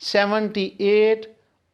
78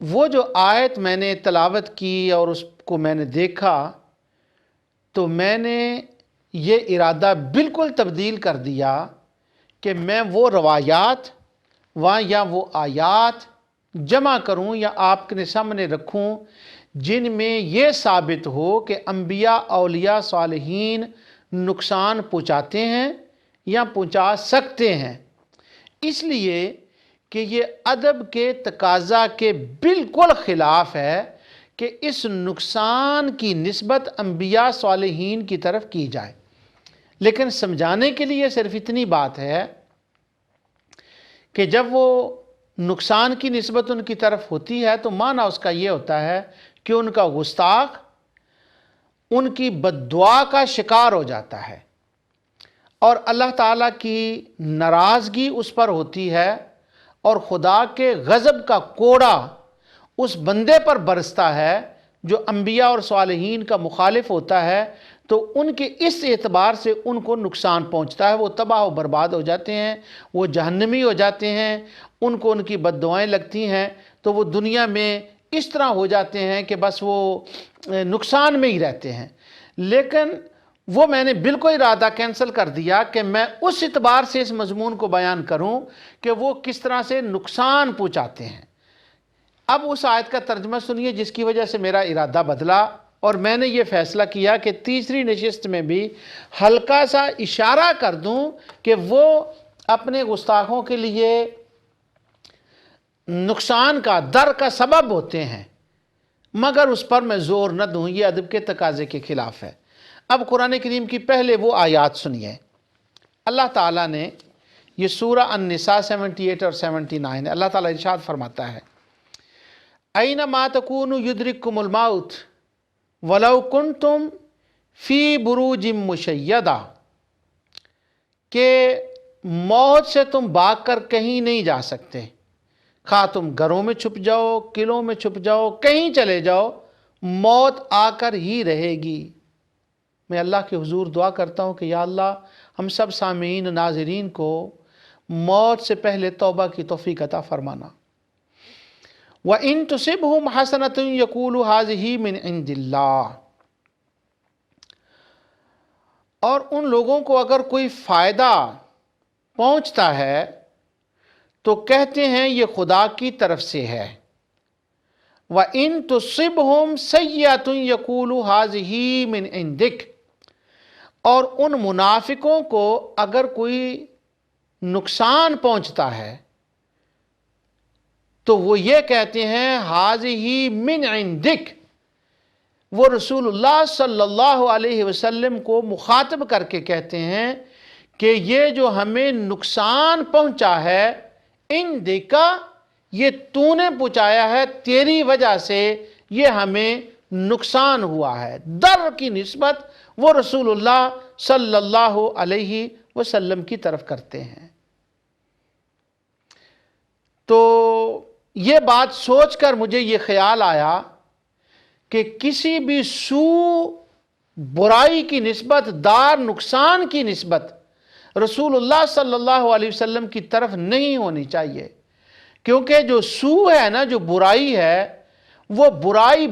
وہ جو آیت میں نے تلاوت کی اور اس کو میں نے دیکھا تو میں نے یہ ارادہ بالکل تبدیل کر دیا کہ میں وہ روایات یا وہ آیات جمع کروں یا آپ کے سامنے رکھوں جن میں یہ ثابت ہو کہ انبیاء اولیاء صالحین نقصان پہنچاتے ہیں یا پہنچا سکتے ہیں، اس لیے کہ یہ ادب کے تقاضا کے بالکل خلاف ہے کہ اس نقصان کی نسبت انبیاء صالحین کی طرف کی جائے۔ لیکن سمجھانے کے لیے صرف اتنی بات ہے کہ جب وہ نقصان کی نسبت ان کی طرف ہوتی ہے تو معنی اس کا یہ ہوتا ہے کہ ان کا گستاخ ان کی بد دعا کا شکار ہو جاتا ہے اور اللہ تعالیٰ کی ناراضگی اس پر ہوتی ہے اور خدا کے غضب کا کوڑا اس بندے پر برستا ہے جو انبیاء اور صالحین کا مخالف ہوتا ہے، تو ان کے اس اعتبار سے ان کو نقصان پہنچتا ہے، وہ تباہ و برباد ہو جاتے ہیں، وہ جہنمی ہو جاتے ہیں، ان کو ان کی بد دعائیں لگتی ہیں، تو وہ دنیا میں اس طرح ہو جاتے ہیں کہ بس وہ نقصان میں ہی رہتے ہیں۔ لیکن وہ میں نے بالکل ارادہ کینسل کر دیا کہ میں اس اعتبار سے اس مضمون کو بیان کروں کہ وہ کس طرح سے نقصان پہنچاتے ہیں۔ اب اس آیت کا ترجمہ سنیے جس کی وجہ سے میرا ارادہ بدلا اور میں نے یہ فیصلہ کیا کہ تیسری نشست میں بھی ہلکا سا اشارہ کر دوں کہ وہ اپنے گستاخوں کے لیے نقصان کا در کا سبب ہوتے ہیں، مگر اس پر میں زور نہ دوں، یہ ادب کے تقاضے کے خلاف ہے۔ اب قرآن کریم کی پہلے وہ آیات سنیے۔ اللہ تعالیٰ نے یہ سورہ النساء 78 اور 79 ہے، اللہ تعالیٰ ارشاد فرماتا ہے اینما تکونوا یدرککم الموت ولو کنتم فی بروج مشیدہ، کہ موت سے تم بھاگ کر کہیں نہیں جا سکتے، خواہ تم گھروں میں چھپ جاؤ، قلعوں میں چھپ جاؤ، کہیں چلے جاؤ، موت آ کر ہی رہے گی۔ میں اللہ کے حضور دعا کرتا ہوں کہ یا اللہ ہم سب سامعین ناظرین کو موت سے پہلے توبہ کی توفیق عطا فرمانا۔ وَإِن تُصِبْهُمْ حَسَنَةٌ يَقُولُوا هَٰذِهِ مِنْ عِنْدِ اللَّهِ، اور ان لوگوں کو اگر کوئی فائدہ پہنچتا ہے تو کہتے ہیں یہ خدا کی طرف سے ہے۔ وَإِن تُصِبْهُمْ سَيِّئَةٌ يَقُولُوا هَٰذِهِ مِنْ عِنْدِكَ، اور ان منافقوں کو اگر کوئی نقصان پہنچتا ہے تو وہ یہ کہتے ہیں هَٰذِهِ مِنْ عِنْدِكَ، وہ رسول اللہ صلی اللہ علیہ وسلم کو مخاطب کر کے کہتے ہیں کہ یہ جو ہمیں نقصان پہنچا ہے عندک، یہ تو نے پہنچایا ہے، تیری وجہ سے یہ ہمیں نقصان ہوا ہے۔ در کی نسبت وہ رسول اللہ صلی اللہ علیہ وسلم کی طرف کرتے ہیں۔ تو یہ بات سوچ کر مجھے یہ خیال آیا کہ کسی بھی سو برائی کی نسبت، دار نقصان کی نسبت رسول اللہ صلی اللہ علیہ وسلم کی طرف نہیں ہونی چاہیے، کیونکہ جو سو ہے نا، جو برائی ہے، وہ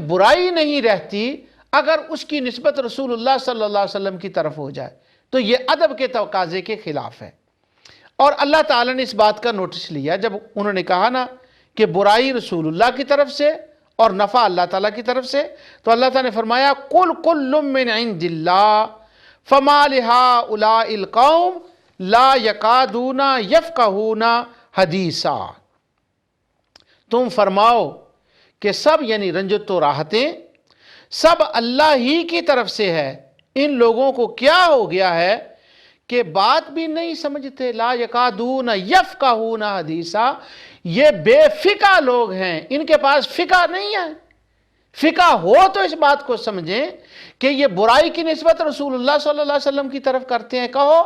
برائی نہیں رہتی اگر اس کی نسبت رسول اللہ صلی اللہ علیہ وسلم کی طرف ہو جائے، تو یہ ادب کے تقاضے کے خلاف ہے۔ اور اللہ تعالیٰ نے اس بات کا نوٹس لیا جب انہوں نے کہا نا کہ برائی رسول اللہ کی طرف سے اور نفع اللہ تعالیٰ کی طرف سے، تو اللہ تعالیٰ نے فرمایا قُلْ كُلٌّ مِّنْ عِنْدِ اللَّهِ فَمَا لِهَٰؤُلَاءِ الْقَوْمِ لَا يَكَادُونَ يَفْقَهُونَ حَدِيثًا، تم فرماؤ کہ سب یعنی رنجت و راحتیں سب اللہ ہی کی طرف سے ہے، ان لوگوں کو کیا ہو گیا ہے کہ بات بھی نہیں سمجھتے، لا یکادون یفقہون حدیثا، یہ بے فقہ لوگ ہیں، ان کے پاس فقہ نہیں ہے۔ فقہ ہو تو اس بات کو سمجھیں کہ یہ برائی کی نسبت رسول اللہ صلی اللہ علیہ وسلم کی طرف کرتے ہیں۔ کہو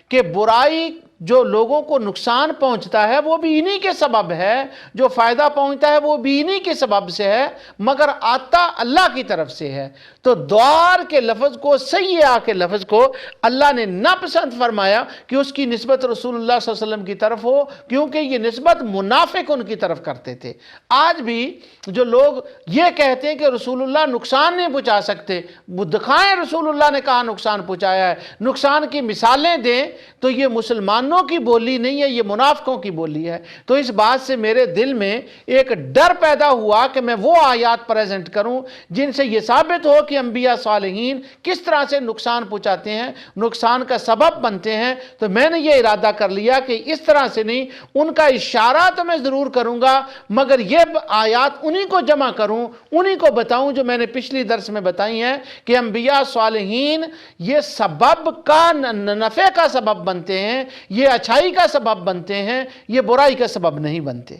کہ برائی جو لوگوں کو نقصان پہنچتا ہے وہ بھی انہی کے سبب ہے، جو فائدہ پہنچتا ہے وہ بھی انہی کے سبب سے ہے، مگر آتا اللہ کی طرف سے ہے۔ تو دوار کے لفظ کو، سیئہ کے لفظ کو اللہ نے ناپسند فرمایا کہ اس کی نسبت رسول اللہ صلی اللہ علیہ وسلم کی طرف ہو، کیونکہ یہ نسبت منافق ان کی طرف کرتے تھے۔ آج بھی جو لوگ یہ کہتے ہیں کہ رسول اللہ نقصان نہیں پہنچا سکتے، وہ دکھائیں رسول اللہ نے کہاں نقصان پہنچایا ہے، نقصان کی مثالیں دیں، تو یہ مسلمانوں کی بولی نہیں ہے، یہ منافقوں کی بولی ہے۔ تو اس بات سے میرے دل میں ایک ڈر پیدا ہوا کہ میں وہ آیات پریزنٹ کروں جن سے یہ ثابت ہو کہ انبیاء صالحین کس طرح سے نقصان پہنچاتے ہیں، نقصان کا سبب بنتے ہیں۔ تو میں نے یہ ارادہ کر لیا کہ اس طرح سے نہیں، ان کا اشارہ تو میں ضرور کروں گا، مگر یہ آیات انہی کو جمع کروں، انہی کو بتاؤں جو میں نے پچھلی درس میں بتائی ہیں کہ انبیاء صالحین یہ سبب کا، نفع کا سبب بنتے ہیں، یہ اچھائی کا سبب بنتے ہیں، یہ برائی کا سبب نہیں بنتے۔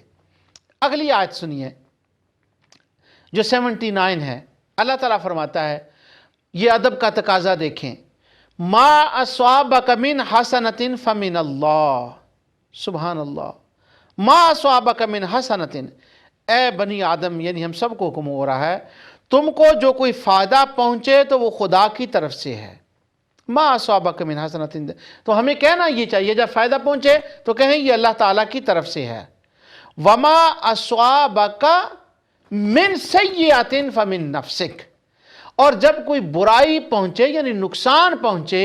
اگلی آیت سنیے جو 79 ہے۔ اللہ تعالیٰ فرماتا ہے، یہ ادب کا تقاضا دیکھیں، ما اصابک من حسنۃ فمن اللہ، سبحان اللہ، ما اصابک من حسنۃ، اے بنی آدم، یعنی ہم سب کو حکم ہو رہا ہے، تم کو جو کوئی فائدہ پہنچے تو وہ خدا کی طرف سے ہے۔ ما اصابک من حسنۃ، تو ہمیں کہنا یہ چاہیے جب فائدہ پہنچے تو کہیں یہ اللہ تعالیٰ کی طرف سے ہے۔ وما اصابک من سیئۃ فمن نفسک، اور جب کوئی برائی پہنچے یعنی نقصان پہنچے،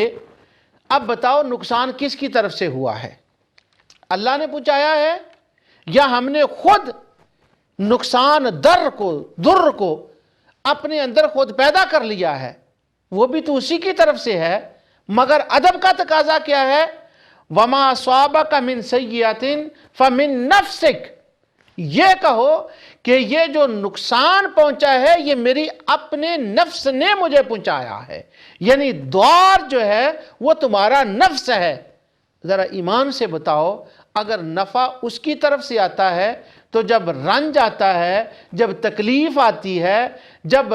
اب بتاؤ نقصان کس کی طرف سے ہوا ہے؟ اللہ نے پہنچایا ہے یا ہم نے خود نقصان در کو اپنے اندر خود پیدا کر لیا ہے؟ وہ بھی تو اسی کی طرف سے ہے، مگر ادب کا تقاضا کیا ہے؟ وما اصابک من سیئۃ فمن نفسک، یہ کہو کہ یہ جو نقصان پہنچا ہے یہ میری اپنے نفس نے مجھے پہنچایا ہے، یعنی دوار جو ہے وہ تمہارا نفس ہے۔ ذرا ایمان سے بتاؤ، اگر نفع اس کی طرف سے آتا ہے تو جب رنج آتا ہے، جب تکلیف آتی ہے، جب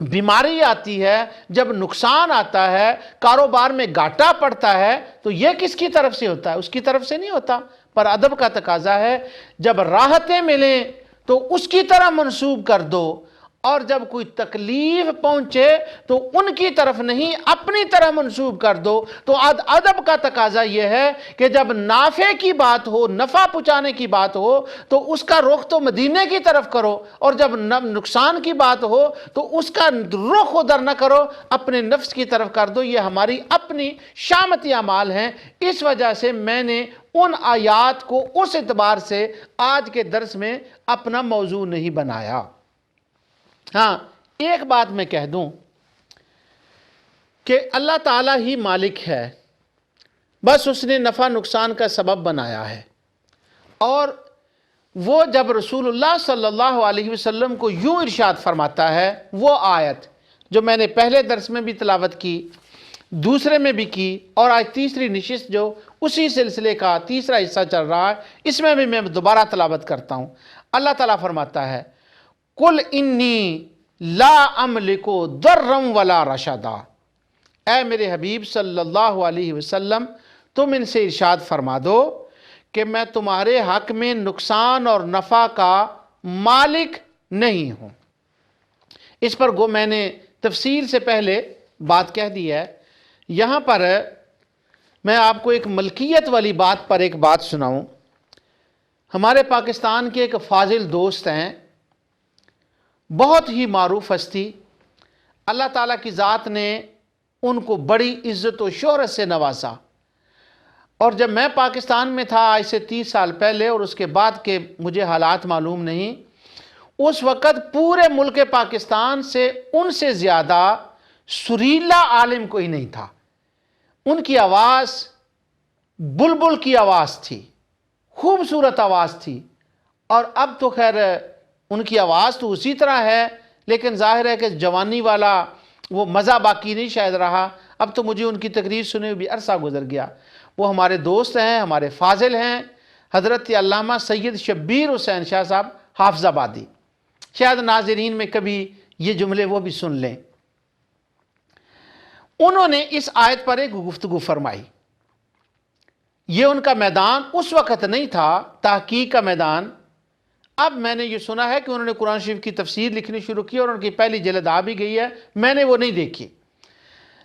بیماری آتی ہے، جب نقصان آتا ہے، کاروبار میں گھاٹا پڑتا ہے، تو یہ کس کی طرف سے ہوتا ہے؟ اس کی طرف سے نہیں ہوتا۔ پر ادب کا تقاضا ہے جب راحتیں ملیں تو اس کی طرح منسوب کر دو، اور جب کوئی تکلیف پہنچے تو ان کی طرف نہیں اپنی طرح منسوب کر دو۔ تو ادب کا تقاضا یہ ہے کہ جب نافع کی بات ہو، نفع پہنچانے کی بات ہو، تو اس کا رخ تو مدینے کی طرف کرو، اور جب نقصان کی بات ہو تو اس کا رخ ادھر نہ کرو، اپنے نفس کی طرف کر دو۔ یہ ہماری اپنی شامتی اعمال ہیں۔ اس وجہ سے میں نے ان آیات کو اس اعتبار سے آج کے درس میں اپنا موضوع نہیں بنایا۔ ہاں، ایک بات میں کہہ دوں کہ اللہ تعالیٰ ہی مالک ہے، بس اس نے نفع نقصان کا سبب بنایا ہے۔ اور وہ جب رسول اللہ صلی اللہ علیہ وسلم کو یوں ارشاد فرماتا ہے، وہ آیت جو میں نے پہلے درس میں بھی تلاوت کی، دوسرے میں بھی کی، اور آج تیسری نشست جو اسی سلسلے کا تیسرا حصہ چل رہا ہے، اس میں بھی میں دوبارہ تلاوت کرتا ہوں۔ اللہ تعالیٰ فرماتا ہے، قُلْ إِنِّي لَا أَمْلِكُ ضَرًّا وَلَا رَشَدًا، اے میرے حبیب صلی اللہ علیہ وسلم، تم ان سے ارشاد فرما دو کہ میں تمہارے حق میں نقصان اور نفع کا مالک نہیں ہوں۔ اس پر گو میں نے تفصیل سے پہلے بات کہہ دی ہے۔ یہاں پر میں آپ کو ایک ملکیت والی بات پر ایک بات سناؤں۔ ہمارے پاکستان کے ایک فاضل دوست ہیں، بہت ہی معروف ہستی، اللہ تعالیٰ کی ذات نے ان کو بڑی عزت و شہرت سے نوازا۔ اور جب میں پاکستان میں تھا آج سے 30 سال پہلے، اور اس کے بعد کے مجھے حالات معلوم نہیں، اس وقت پورے ملک پاکستان سے ان سے زیادہ سریلا عالم کوئی نہیں تھا۔ ان کی آواز بلبل کی آواز تھی، خوبصورت آواز تھی۔ اور اب تو خیر ان کی آواز تو اسی طرح ہے، لیکن ظاہر ہے کہ جوانی والا وہ مزہ باقی نہیں شاید رہا۔ اب تو مجھے ان کی تقریر سنے ہوئے بھی عرصہ گزر گیا۔ وہ ہمارے دوست ہیں، ہمارے فاضل ہیں، حضرت علامہ سید شبیر حسین شاہ صاحب حافظ آبادی۔ شاید ناظرین میں کبھی یہ جملے وہ بھی سن لیں۔ انہوں نے اس آیت پر ایک گفتگو فرمائی۔ یہ ان کا میدان اس وقت نہیں تھا، تحقیق کا میدان۔ اب میں نے یہ سنا ہے کہ انہوں نے قرآن شریف کی تفسیر لکھنی شروع کی اور ان کی پہلی جلد آ بھی گئی ہے، میں نے وہ نہیں دیکھی،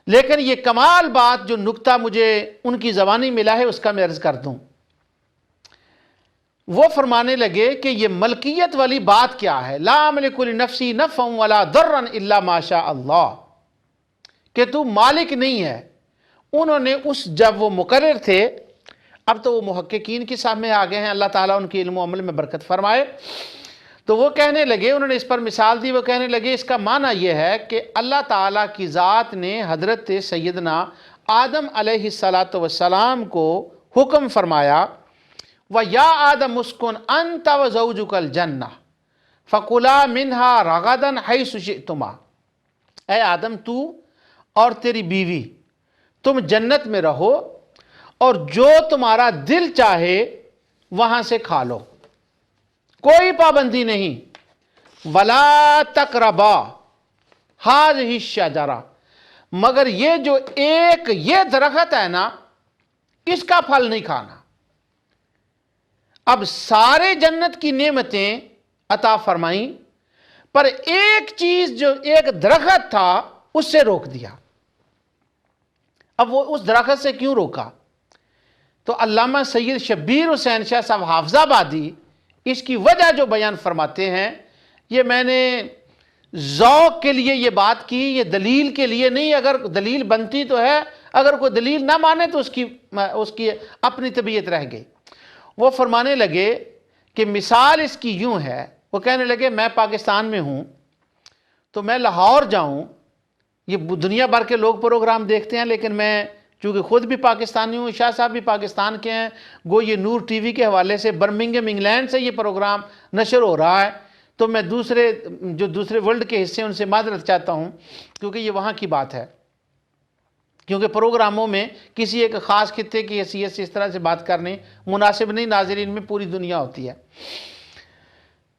لیکن یہ کمال بات جو نکتہ مجھے ان کی زبانی ملا ہے اس کا میں عرض کر دوں۔ وہ فرمانے لگے کہ یہ ملکیت والی بات کیا ہے، لا املک لنفسی نفعا ولا ضرا الا ما شاء اللہ، کہ تو مالک نہیں ہے۔ انہوں نے جب وہ مقرر تھے، اب تو وہ محققین کے سامنے آ گئے ہیں، اللہ تعالیٰ ان کے علم و عمل میں برکت فرمائے، تو وہ کہنے لگے، انہوں نے اس پر مثال دی، وہ کہنے لگے اس کا معنی یہ ہے کہ اللہ تعالیٰ کی ذات نے حضرت سیدنا آدم علیہ السلام کو حکم فرمایا، وَيَا آدَمُ اسْكُنْ أَنْتَ وَزَوْجُكَ الْجَنَّةَ فَكُلَا مِنْهَا رَغَدًا حَيْثُ شِئْتُمَا، اے آدم تو اور تیری بیوی تم جنت میں رہو اور جو تمہارا دل چاہے وہاں سے کھا لو، کوئی پابندی نہیں۔ وَلَا تَقْرَبَا هَٰذِهِ الشَّجَرَةَ، مگر یہ جو یہ درخت ہے نا، اس کا پھل نہیں کھانا۔ اب سارے جنت کی نعمتیں عطا فرمائیں، پر ایک چیز جو ایک درخت تھا اس سے روک دیا۔ اب وہ اس درخت سے کیوں روکا؟ تو علامہ سید شبیر حسین شاہ صاحب حافظ آبادی اس کی وجہ جو بیان فرماتے ہیں، یہ میں نے ذوق کے لیے یہ بات کی، یہ دلیل کے لیے نہیں، اگر دلیل بنتی تو ہے، اگر کوئی دلیل نہ مانے تو اس کی اپنی طبیعت رہ گئی۔ وہ فرمانے لگے کہ مثال اس کی یوں ہے، وہ کہنے لگے میں پاکستان میں ہوں تو میں لاہور جاؤں، یہ دنیا بھر کے لوگ پروگرام دیکھتے ہیں، لیکن میں چونکہ خود بھی پاکستانی ہوں، شاہ صاحب بھی پاکستان کے ہیں، گو یہ نور ٹی وی کے حوالے سے برمنگھم انگلینڈ سے یہ پروگرام نشر ہو رہا ہے، تو میں دوسرے ورلڈ کے حصے ان سے معذرت چاہتا ہوں، کیونکہ یہ وہاں کی بات ہے، کیونکہ پروگراموں میں کسی ایک خاص خطے کی حیثیت سے اس طرح سے بات کرنی مناسب نہیں، ناظرین میں پوری دنیا ہوتی ہے۔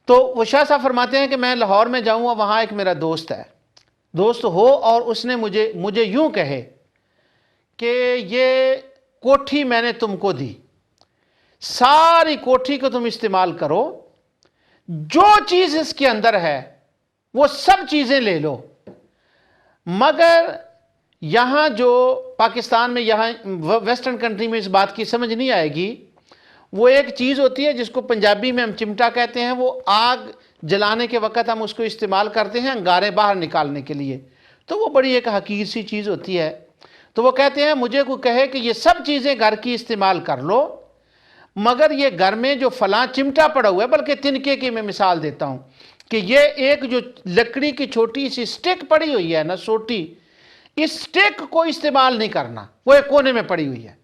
تو وہ شاہ صاحب فرماتے ہیں کہ میں لاہور میں جاؤں اور وہاں ایک میرا دوست ہے، دوست ہو، اور اس نے مجھے یوں کہے کہ یہ کوٹھی میں نے تم کو دی، ساری کوٹھی کو تم استعمال کرو، جو چیز اس کے اندر ہے وہ سب چیزیں لے لو، مگر یہاں جو پاکستان میں، یہاں ویسٹرن کنٹری میں اس بات کی سمجھ نہیں آئے گی، وہ ایک چیز ہوتی ہے جس کو پنجابی میں ہم چمٹا کہتے ہیں، وہ آگ جلانے کے وقت ہم اس کو استعمال کرتے ہیں انگارے باہر نکالنے کے لیے، تو وہ بڑی ایک حقیر سی چیز ہوتی ہے۔ تو وہ کہتے ہیں مجھے کوئی کہے کہ یہ سب چیزیں گھر کی استعمال کر لو، مگر یہ گھر میں جو فلاں چمٹا پڑا ہوا ہے، بلکہ تنکے کی میں مثال دیتا ہوں کہ یہ ایک جو لکڑی کی چھوٹی سی سٹک پڑی ہوئی ہے نا، سوٹی، اس سٹک کو استعمال نہیں کرنا، وہ ایک کونے میں پڑی ہوئی ہے۔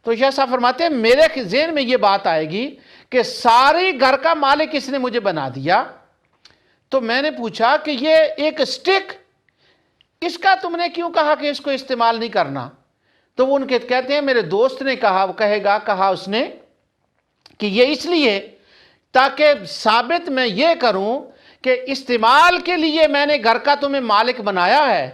تو شاہ صاحب فرماتے ہیں میرے ذہن میں یہ بات آئے گی کہ ساری گھر کا مالک اس نے مجھے بنا دیا، تو میں نے پوچھا کہ یہ ایک سٹک، اس کا تم نے کیوں کہا کہ اس کو استعمال نہیں کرنا؟ تو وہ ان کے کہتے ہیں میرے دوست نے کہا اس نے کہ یہ اس لیے تاکہ ثابت میں یہ کروں کہ استعمال کے لیے میں نے گھر کا تمہیں مالک بنایا ہے،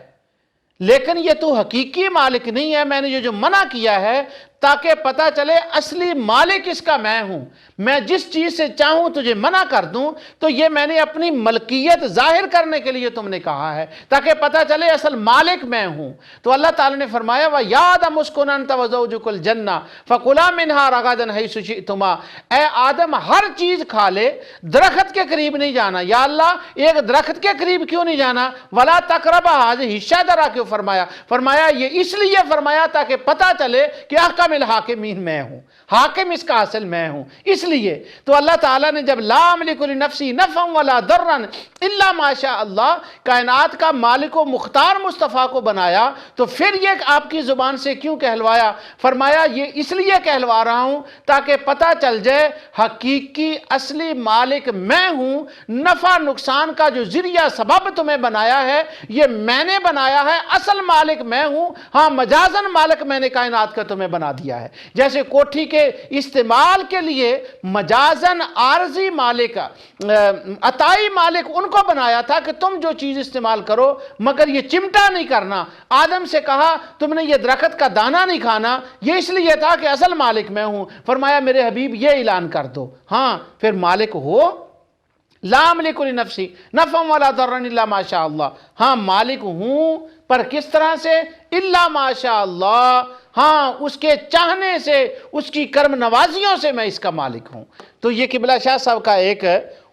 لیکن یہ تو حقیقی مالک نہیں ہے، میں نے یہ جو منع کیا ہے تاکہ پتہ چلے اصلی مالک اس کا میں ہوں، میں جس چیز سے چاہوں تجھے منع کر دوں، تو یہ میں نے اپنی ملکیت ظاہر کرنے کے لیے تم نے کہا ہے تاکہ پتہ چلے اصل مالک میں ہوں۔ تو اللہ تعالیٰ نے فرمایا وَيَا آدَمُ اسْكُنْ أَنْتَ وَزَوْجُكَ الْجَنَّةَ فَكُلَا مِنْهَا رَغَدًا حَيْثُ شِئْتُمَا، اے آدم ہر چیز کھا لے، درخت کے قریب نہیں جانا۔ یا اللہ ایک درخت کے قریب کیوں نہیں جانا؟ وَلَا تَقْرَبَا هَٰذِهِ الشَّجَرَةَ کیوں فرمایا یہ اس لیے فرمایا تاکہ پتہ چلے کہ احکم الحاکمین میں ہوں، حاکم اس کا اصل میں ہوں، اس لیے۔ تو اللہ تعالیٰ نے جب لا املک لنفسی نفعا ولا ضرا الا ما شاء اللہ کائنات کا مالک و مختار مصطفیٰ کو بنایا، تو پھر یہ آپ کی زبان سے کیوں کہلوایا؟ فرمایا یہ اس لیے کہلوا رہا ہوں تاکہ پتہ چل جائے حقیقی اصلی مالک میں ہوں، نفع نقصان کا جو ذریعہ سبب تمہیں بنایا ہے یہ میں نے بنایا ہے، اصل مالک میں ہوں، ہاں مجازن مالک میں نے کائنات کا تمہیں بنا دیا ہے۔ جیسے کوٹھی کے استعمال کے لیے مجازن عارضی مالک، عطائی مالک ان کو بنایا تھا کہ تم جو چیز استعمال کرو مگر یہ چمٹا نہیں کرنا۔ آدم سے کہا تم نے یہ درخت کا دانہ نہیں کھانا، یہ اس لیے تھا کہ اصل مالک میں ہوں۔ فرمایا میرے حبیب یہ اعلان کر دو، ہاں پھر مالک ہو، لا املک لنفسی نفعا ولا ضرا الا ما شاء اللہ، ہاں مالک ہوں پر کس طرح سے؟ الا ما شاء اللہ، ہاں اس کے چاہنے سے، اس کی کرم نوازیوں سے میں اس کا مالک ہوں۔ تو یہ قبلہ شاہ صاحب کا ایک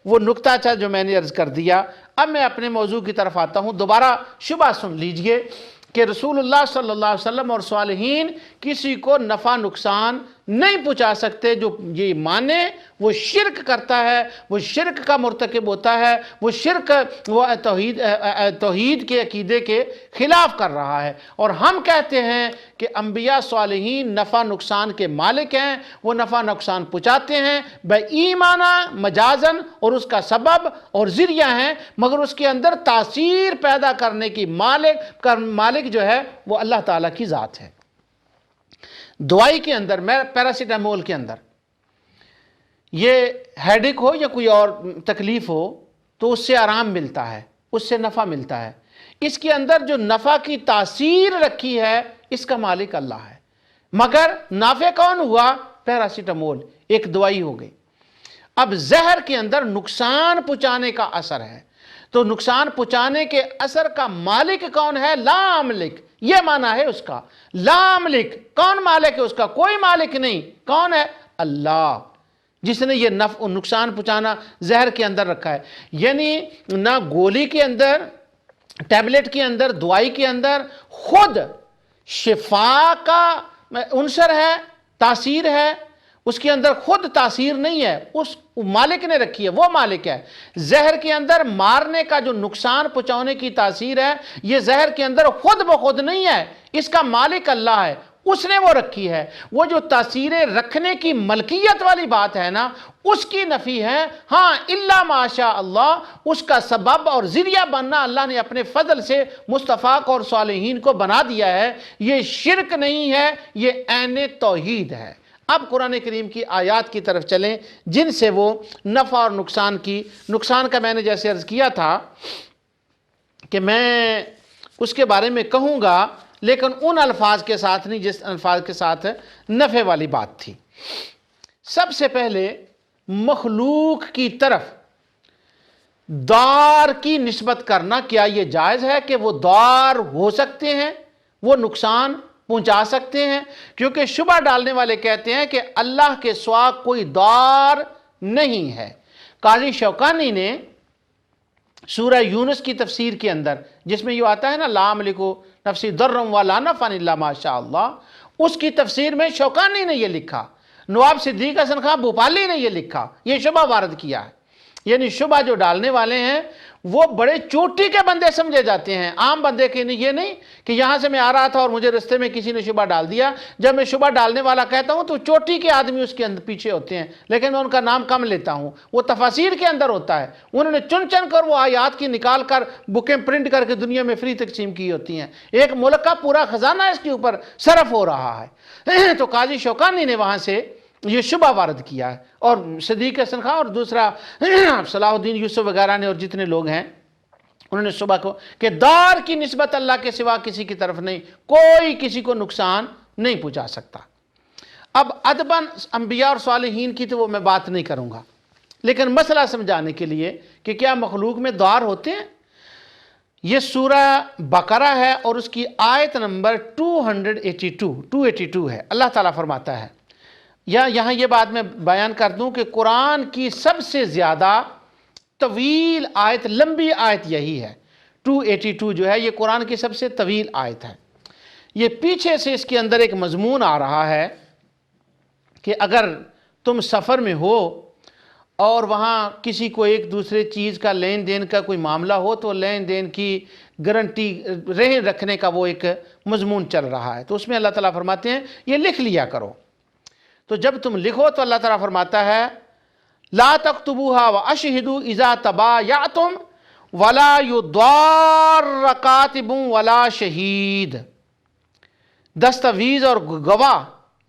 وہ نکتہ تھا جو میں نے عرض کر دیا۔ اب میں اپنے موضوع کی طرف آتا ہوں۔ دوبارہ شبہ سن لیجئے کہ رسول اللہ صلی اللہ علیہ وسلم اور صالحین کسی کو نفع نقصان نہیں پہنچا سکتے۔ جو یہ مانے وہ شرک کرتا ہے، وہ شرک کا مرتکب ہوتا ہے، وہ شرک وہ توحید کے عقیدے کے خلاف کر رہا ہے۔ اور ہم کہتے ہیں کہ انبیاء صالحین نفع نقصان کے مالک ہیں، وہ نفع نقصان پہنچاتے ہیں بے ایمانہ مجازن، اور اس کا سبب اور ذریعہ ہیں، مگر اس کے اندر تاثیر پیدا کرنے کی مالک جو ہے وہ اللہ تعالیٰ کی ذات ہے۔ دوائی کے اندر، پیراسیٹامول کے اندر یہ ہیڈک ہو یا کوئی اور تکلیف ہو تو اس سے آرام ملتا ہے، اس سے نفع ملتا ہے۔ اس کے اندر جو نفع کی تاثیر رکھی ہے اس کا مالک اللہ ہے، مگر نافع کون ہوا؟ پیراسیٹامول ایک دوائی ہو گئی۔ اب زہر کے اندر نقصان پہنچانے کا اثر ہے، تو نقصان پہنچانے کے اثر کا مالک کون ہے؟ لا املک، یہ معنی ہے اس کا، لا املک۔ کون مالک ہے اس کا؟ کوئی مالک نہیں۔ کون ہے؟ اللہ، جس نے یہ نقصان پہنچانا زہر کے اندر رکھا ہے۔ یعنی نہ گولی کے اندر، ٹیبلٹ کے اندر، دوائی کے اندر خود شفا کا عنصر ہے، تاثیر ہے، اس کے اندر خود تاثیر نہیں ہے، اس مالک نے رکھی ہے، وہ مالک ہے۔ زہر کے اندر مارنے کا جو نقصان پہنچانے کی تاثیر ہے، یہ زہر کے اندر خود بخود نہیں ہے، اس کا مالک اللہ ہے، اس نے وہ رکھی ہے۔ وہ جو تاثیریں رکھنے کی ملکیت والی بات ہے نا، اس کی نفی ہے۔ ہاں الا ما شاء اللہ، اس کا سبب اور ذریعہ بننا اللہ نے اپنے فضل سے مصطفیٰ اور صالحین کو بنا دیا ہے۔ یہ شرک نہیں ہے، یہ عین توحید ہے۔ اب قرآن کریم کی آیات کی طرف چلیں جن سے وہ نفع اور نقصان کا میں نے جیسے عرض کیا تھا کہ میں اس کے بارے میں کہوں گا، لیکن ان الفاظ کے ساتھ نہیں جس الفاظ کے ساتھ نفع والی بات تھی۔ سب سے پہلے مخلوق کی طرف دار کی نسبت کرنا، کیا یہ جائز ہے کہ وہ دار ہو سکتے ہیں، وہ نقصان پہنچا سکتے ہیں؟ کیونکہ شبہ ڈالنے والے کہتے ہیں کہ اللہ کے سوا کوئی دار نہیں ہے۔ قاضی شوکانی نے سورہ یونس کی تفسیر کے اندر، جس میں یہ آتا ہے نا لا املک نفسی ضرا ولا نفعا الا ما شاء اللہ، اس کی تفسیر میں شوکانی نے یہ لکھا، نواب صدیق حسن خان بھوپالی نے یہ لکھا، یہ شبہ وارد کیا ہے۔ یعنی شبہ جو ڈالنے والے ہیں وہ بڑے چوٹی کے بندے سمجھے جاتے ہیں، عام بندے کے یہ نہیں کہ یہاں سے میں آ رہا تھا اور مجھے رستے میں کسی نے شبہ ڈال دیا۔ جب میں شبہ ڈالنے والا کہتا ہوں تو چوٹی کے آدمی اس کے اندر پیچھے ہوتے ہیں، لیکن میں ان کا نام کم لیتا ہوں، وہ تفاسیر کے اندر ہوتا ہے۔ انہوں نے چن کر وہ آیات کی نکال کر بکیں پرنٹ کر کے دنیا میں فری تقسیم کی ہوتی ہیں۔ ایک ملک کا پورا خزانہ اس کے اوپر صرف ہو رہا ہے۔ تو قاضی شوکانی نے وہاں سے یہ شبہ وارد کیا ہے، اور صدیق حسن خان اور دوسرا صلاح الدین یوسف وغیرہ نے اور جتنے لوگ ہیں انہوں نے شبہ کو کہ دار کی نسبت اللہ کے سوا کسی کی طرف نہیں، کوئی کسی کو نقصان نہیں پہنچا سکتا۔ اب ادباً انبیاء اور صالحین کی تو وہ میں بات نہیں کروں گا، لیکن مسئلہ سمجھانے کے لیے کہ کیا مخلوق میں دار ہوتے ہیں، یہ سورہ بقرہ ہے اور اس کی آیت نمبر 282 ہے۔ اللہ تعالیٰ فرماتا ہے، یا یہاں یہ بات میں بیان کر دوں کہ قرآن کی سب سے زیادہ طویل آیت، لمبی آیت یہی ہے۔ 282 جو ہے یہ قرآن کی سب سے طویل آیت ہے۔ یہ پیچھے سے اس کے اندر ایک مضمون آ رہا ہے کہ اگر تم سفر میں ہو اور وہاں کسی کو ایک دوسرے چیز کا لین دین کا کوئی معاملہ ہو تو لین دین کی گارنٹی رہن رکھنے کا وہ ایک مضمون چل رہا ہے، تو اس میں اللہ تعالیٰ فرماتے ہیں یہ لکھ لیا کرو۔ تو جب تم لکھو تو اللہ تعالیٰ فرماتا ہے لا تکتبوها واشہدوا اذا تبایعتم ولا یضار کاتب ولا شہید، دستاویز اور گواہ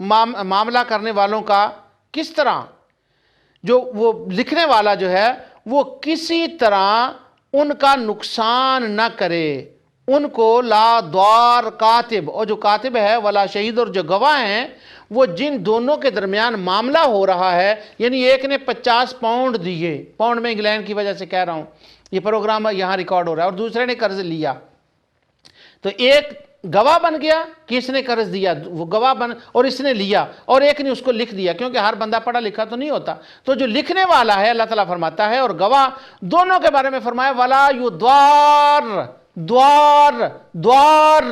معاملہ کرنے والوں کا کس طرح جو وہ لکھنے والا جو ہے وہ کسی طرح ان کا نقصان نہ کرے، ان کو لا ضار کاتب، اور جو کاتب ہے ولا شہید، اور جو گواہ ہیں وہ جن دونوں کے درمیان معاملہ ہو رہا ہے، یعنی ایک نے 50 پاؤنڈ دیے، پاؤنڈ میں انگلینڈ کی وجہ سے کہہ رہا ہوں، یہ پروگرام یہاں ریکارڈ ہو رہا ہے، اور دوسرے نے قرض لیا، تو ایک گواہ بن گیا کہ اس نے قرض دیا، وہ گواہ بن، اور اس نے لیا، اور ایک نے اس کو لکھ دیا، کیونکہ ہر بندہ پڑھا لکھا تو نہیں ہوتا، تو جو لکھنے والا ہے اللہ تعالیٰ فرماتا ہے، اور گواہ دونوں کے بارے میں فرمایا ولا یضار، دوار دوار،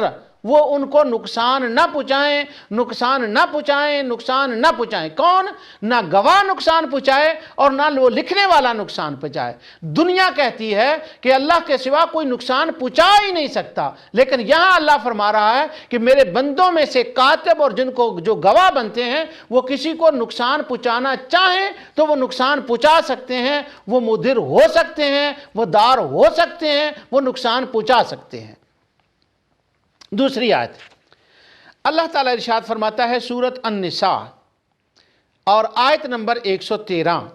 وہ ان کو نقصان نہ پہنچائیں، نقصان نہ پہنچائیں، نقصان نہ پہنچائیں۔ کون؟ نہ گواہ نقصان پہنچائے اور نہ وہ لکھنے والا نقصان پہنچائے۔ دنیا کہتی ہے کہ اللہ کے سوا کوئی نقصان پہنچا ہی نہیں سکتا، لیکن یہاں اللہ فرما رہا ہے کہ میرے بندوں میں سے کاتب اور جن کو جو گواہ بنتے ہیں وہ کسی کو نقصان پہنچانا چاہیں تو وہ نقصان پہنچا سکتے ہیں، وہ مضر ہو سکتے ہیں، وہ دار ہو سکتے ہیں، وہ نقصان پہنچا سکتے ہیں۔ دوسری آیت اللہ تعالیٰ ارشاد فرماتا ہے سورۃ النساء اور آیت نمبر 113،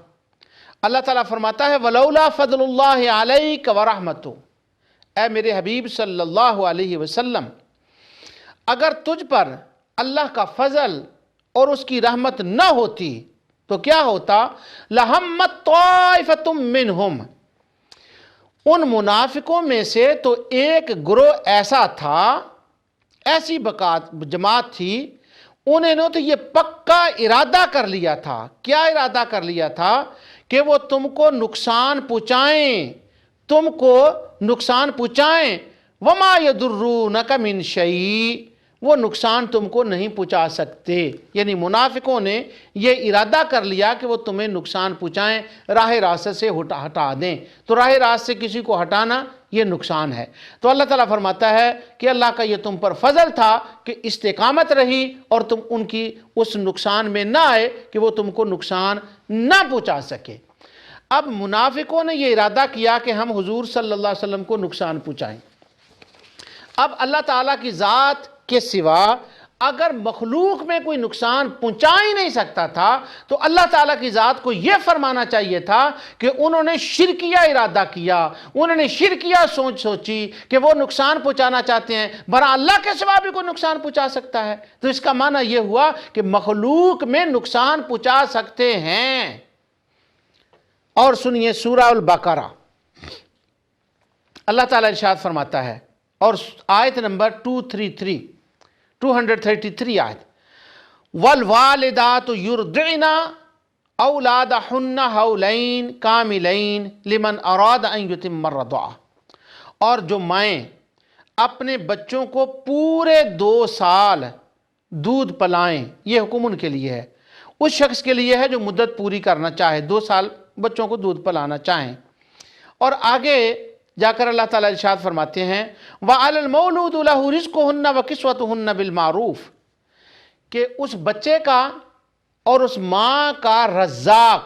اللہ تعالیٰ فرماتا ہے وَلَوْلَا فَضْلُ اللَّهِ عَلَيْكَ وَرَحْمَتُهُ، اے میرے حبیب صلی اللہ علیہ وسلم، اگر تجھ پر اللہ کا فضل اور اس کی رحمت نہ ہوتی تو کیا ہوتا؟ لَهَمَّتْ طَائِفَةٌ مِّنْهُمْ، ان منافقوں میں سے تو ایک گروہ ایسا تھا، ایسی جماعت تھی، انہوں نے تو یہ پکا ارادہ کر لیا تھا۔ کیا ارادہ کر لیا تھا؟ کہ وہ تم کو نقصان پہنچائیں، تم کو نقصان پہنچائیں، وما یضرونک من شیء، وہ نقصان تم کو نہیں پہنچا سکتے، یعنی منافقوں نے یہ ارادہ کر لیا کہ وہ تمہیں نقصان پہنچائیں، راہ راست سے ہٹا دیں، تو راہ راست سے کسی کو ہٹانا یہ نقصان ہے۔ تو اللہ تعالیٰ فرماتا ہے کہ اللہ کا یہ تم پر فضل تھا کہ استقامت رہی اور تم ان کی اس نقصان میں نہ آئے کہ وہ تم کو نقصان نہ پہنچا سکے۔ اب منافقوں نے یہ ارادہ کیا کہ ہم حضور صلی اللہ علیہ وسلم کو نقصان پہنچائیں۔ اب اللہ تعالیٰ کی ذات کے سوا اگر مخلوق میں کوئی نقصان پہنچا ہی نہیں سکتا تھا تو اللہ تعالیٰ کی ذات کو یہ فرمانا چاہیے تھا کہ انہوں نے شرکیہ ارادہ کیا، انہوں نے شرکیہ سوچی کہ وہ نقصان پہنچانا چاہتے ہیں، برا اللہ کے سوا بھی کوئی نقصان پہنچا سکتا ہے، تو اس کا معنی یہ ہوا کہ مخلوق میں نقصان پہنچا سکتے ہیں۔ اور سنیے سورہ البقرہ، اللہ تعالیٰ ارشاد فرماتا ہے اور آیت نمبر 233 آیت، وَالْوَالِدَاتُ يُرْضِعْنَ أَوْلَادَهُنَّ حَوْلَيْنِ كَامِلَيْنِ لِمَنْ أَرَادَ أَنْ يُتِمَّ الرَّضَاعَ، اور جو مائیں اپنے بچوں کو پورے 2 سال دودھ پلائیں، یہ حکم ان کے لیے ہے، اس شخص کے لیے ہے جو مدت پوری کرنا چاہے، 2 سال بچوں کو دودھ پلانا چاہیں۔ اور آگے جا کر اللہ تعالیٰ ارشاد فرماتے ہیں وَعَلَى الْمَوْلُودُ لَهُ رِزْقُهُنَّ وَكِسْوَتُهُنَّ بِالْمَعْرُوفِ، کہ اس بچے کا اور اس ماں کا رزاق،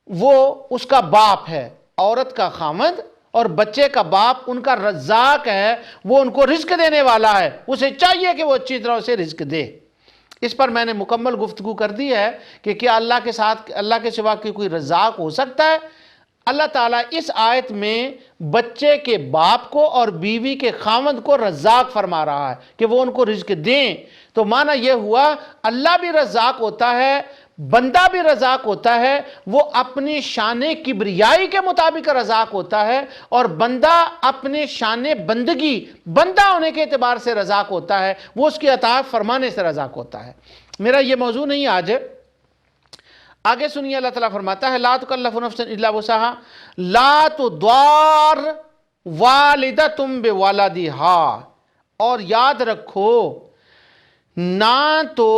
وہ اس کا باپ ہے، عورت کا خامد اور بچے کا باپ ان کا رزاق ہے، وہ ان کو رزق دینے والا ہے، اسے چاہیے کہ وہ اچھی طرح اسے رزق دے۔ اس پر میں نے مکمل گفتگو کر دی ہے کہ کیا اللہ کے سوا کوئی رزاق ہو سکتا ہے؟ اللہ تعالیٰ اس آیت میں بچے کے باپ کو اور بیوی کے خاوند کو رزاق فرما رہا ہے کہ وہ ان کو رزق دیں، تو معنی یہ ہوا اللہ بھی رزاق ہوتا ہے، بندہ بھی رزاق ہوتا ہے، وہ اپنی شان کبریائی کے مطابق رزاق ہوتا ہے، اور بندہ اپنے شان بندگی، بندہ ہونے کے اعتبار سے رزاق ہوتا ہے، وہ اس کی اطاعت فرمانے سے رزاق ہوتا ہے۔ میرا یہ موضوع نہیں آج، آگے سنیے اللہ تعالیٰ فرماتا ہے لا تکلف نفس الا وسعها لا تضار والدۃ بولدہا، اور یاد رکھو نہ تو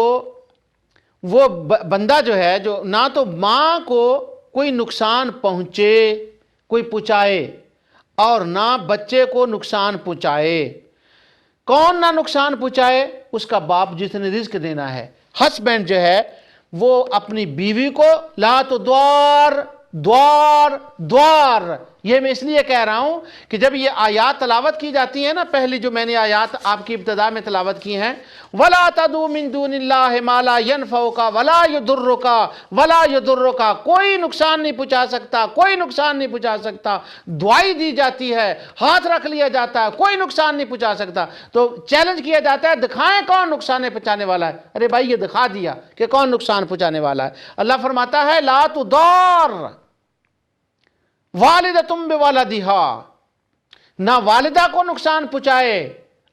وہ بندہ جو ہے جو نہ تو ماں کو کوئی نقصان پہنچائے اور نہ بچے کو نقصان پہنچائے۔ کون نہ نقصان پہنچائے؟ اس کا باپ جس نے رزق دینا ہے۔ ہسبینڈ جو ہے وہ اپنی بیوی کو لا تضار دوار یہ میں اس لیے کہہ رہا ہوں کہ جب یہ آیات تلاوت کی جاتی ہیں نا، پہلی جو میں نے آیات آپ کی ابتدا میں تلاوت کی ہیں، وَلَا تَدْعُ مِن دُونِ اللَّهِ مَا لَا يَنْفَعُكَ وَلَا يَضُرُّكَ وَلَا يَضُرُّكَ، کوئی نقصان نہیں پہنچا سکتا، کوئی نقصان نہیں پہنچا سکتا، دعائی دی جاتی ہے، ہاتھ رکھ لیا جاتا ہے، کوئی نقصان نہیں پہنچا سکتا۔ تو چیلنج کیا جاتا ہے دکھائیں کون نقصان پہنچانے والا ہے۔ ارے بھائی یہ دکھا دیا کہ کون نقصان پہنچانے والا ہے۔ اللہ فرماتا ہے لا تضار والدتم بولدہا، نہ والدہ کو نقصان پہنچائے